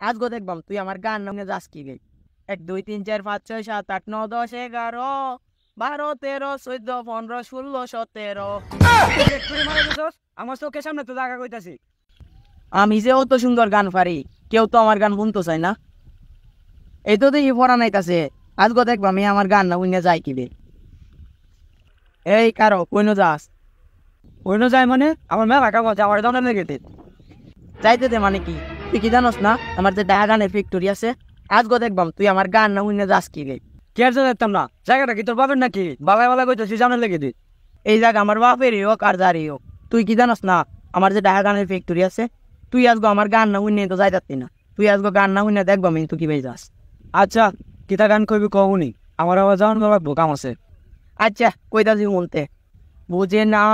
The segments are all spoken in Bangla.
আজ গো দেখবাম তুই আমার গান নামে যাস কি গে। 1 2 3 4 5 6 7 8 9 10 11 12 13 14 15 16 17। আমার চোখের সামনে তো জায়গা কইতাছি। আমি যে অত সুন্দর গান পারি, কেউ তো আমার গান শুনতে চায় না। এই তো দেখি পড়া নাইতাছে। আজ গো দেখবাম আমি আমার গান না উইনে যাই কি বে। এই কারো কইনো যাস? অন্য যায় মানে আমার মেলা কাগজ আমার দাম লেগে দে। যাইতে দে মানে কি? তুই কি জানোস না আমার যে ডাহা গানের ফ্যাক্টরি আছে? আজ গো দেখবাম তুই আমার গান না উইনে যাস কি বে। কে আর জানতাম না জায়গাটা কি তোর বাপের নাকি? বাবাই বালা কইতাছি জামনে লেগে দে। এই জায়গা আমার বাপেরই হোক আর যারই হোক, তুই কি জানোস না আমার যে ডাহা গানের ফ্যাক্টরি আছে? তুই আজগো আমার গান না উইনে তো যাইতাতি না। তুই আজগো গান না উইনে দেখবাম তুই কি ভাই যাস। আচ্ছা কিতা গান কইবি কহুনি, আমার আবার যাওয়ান বাবা বোকাম আছে। আচ্ছা কইতাছি বলতে। বোঝে না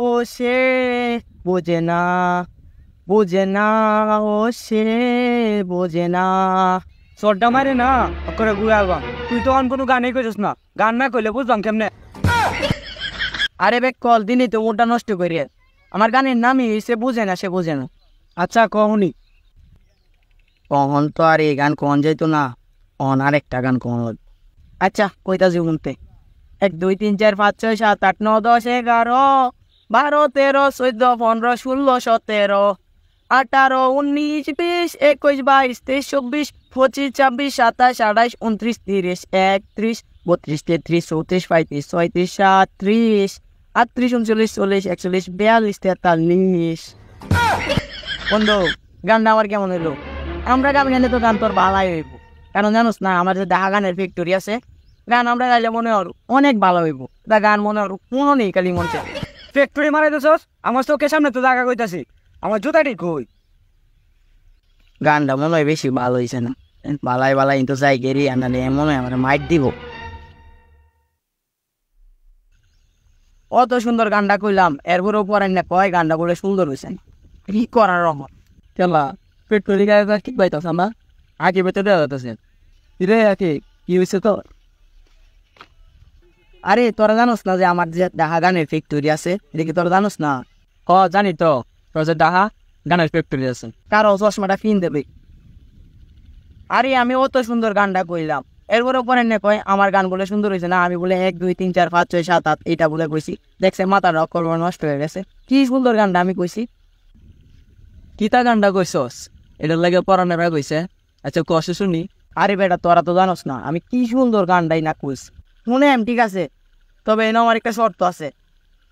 ও সে, বোঝে না, বোঝে না ও সে, বোঝে না। চোরটা মারে না করে ঘুরে আলবাম। তুই তো অন কোনো গানই কইছিস না, গান না কইলে বুঝবাম কেমনে? আরে বে কল দিনই তো ওটা নষ্ট করি। আমার গানের নামই সে বোঝে না, সে বোঝে না। আচ্ছা কহুনি। কখন তো আর এই গান কখন যাইতো না, অন আরেকটা গান কখন লাগবে। আচ্ছা কইতাছি বলতে। 1 2 3 4 5 6 7 8 9 10 11 12 13 14 15 16 17 18 19 20 21 22 23 24 25 26 27 28 29 30 31 32 33 34 35 36 37 38 39 40 41 42 43। বন্ধু গানটা আমার কেমন হইলো? আমরা গান গাইলে তো গান তোর ভালাই হইব, কারণ জানোস না আমার যে ডাহা গানের ফ্যাক্টরি আছে, গান আমরা গাইলে মনে হর অনেক ভালো হইব। তা গান মনে হর কোনো নেই খালি মনছে। ফ্যাক্টরি মারাই দিছস, আমার চোখের সামনে তো জায়গা কইতাছি। আমার জুতাটি কই? গানটা মনে হয় বেশি ভালো হয়েছে না। বালাই বালাই তো যাই গেরি আনালে মনে হয় আমার মাইট দিব। অত সুন্দর গানটা কইলাম, এরপরেও পরে না কয় গানটা বলে সুন্দর হয়েছে না। কি করার রহমান কেলা ফ্যাক্টরি গায়ে ঠিক পাইতাছ না? আগে বেতে দেওয়া যাইতাছে রে। আগে কি হয়েছে তো? আরে তোরা জানোস না যে আমার যে ডাহা গানের ফ্যাক্টরি আছে, এটা কি তোরা জানোস না? জানি তো তোর যে ডাহা গানের ফ্যাক্টরি আছে। কারো চশমাটা কিন দেবে। আরে আমি অত সুন্দর গানটা কইলাম, এরপরে পরে না কয় আমার গান বলে সুন্দর হয়েছে না। আমি বলে 1 2 3 4 5 6 7 8 এইটা বলে কইছি, দেখছে মাথার অক্ষর নষ্ট হয়ে গেছে। কি সুন্দর গানটা আমি কইছি। কিতা গানটা কইছস? এটার লাগে পরানের ভাই কইছে। আচ্ছা কষ্ট শুনি। আরে বেটা তোরা তো জানোস না আমি কি সুন্দর গানটাই না কইছি। শুনে ঠিক আছে, তবে এনে আমার একটা শর্ত আছে।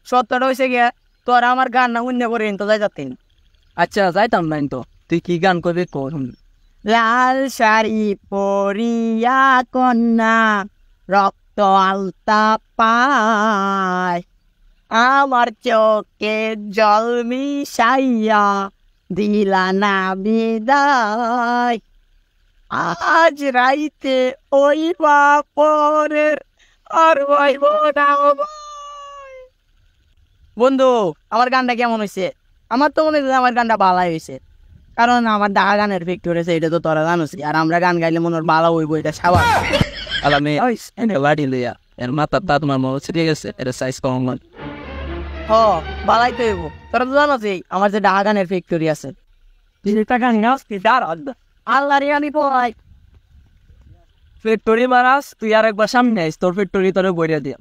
শর্তটা হয়েছে গিয়া তোরা আমার গান না শুনে করে তো যাই যাতেন। আচ্ছা যাইতাম নাই তো, তুই কি গান করবি কর। লাল শাড়ি পরিয়া কন্যা রক্ত আলতা পায়, আমার চোখে জল মিশাইয়া দিলা না বিদায়, আজ রাইতে ওই বাপরের আর হইব না ভয়। বন্ধু আমার গানটা কেমন হয়েছে? আমার তো মনে হচ্ছে আমার গানটা ভালাই হয়েছে, কারণ আমার ডাহা গানের ফ্যাক্টরি আছে, এটা তো তোরা জানোস। আর আমরা গান গাইলে মনে হয় ভালো হইব, এটা স্বাভাবিক। আলামে এনে লাড়ি লইয়া এর মাথা তা তোমার মনে ঠিক আছে, এটা সাইজ কম। হ ভালাই তো হইব। তোরা তো জানোস আমার যে ডাহা গানের ফ্যাক্টরি আছে। গান গাছ কি দাঁড় আল্লাহ রে আমি পড়াই। ফ্যাক্টরি মারাস তুই আর একবার সামনে আইস, তোর ফ্যাক্টরি তোরে বইয়া দিয়া।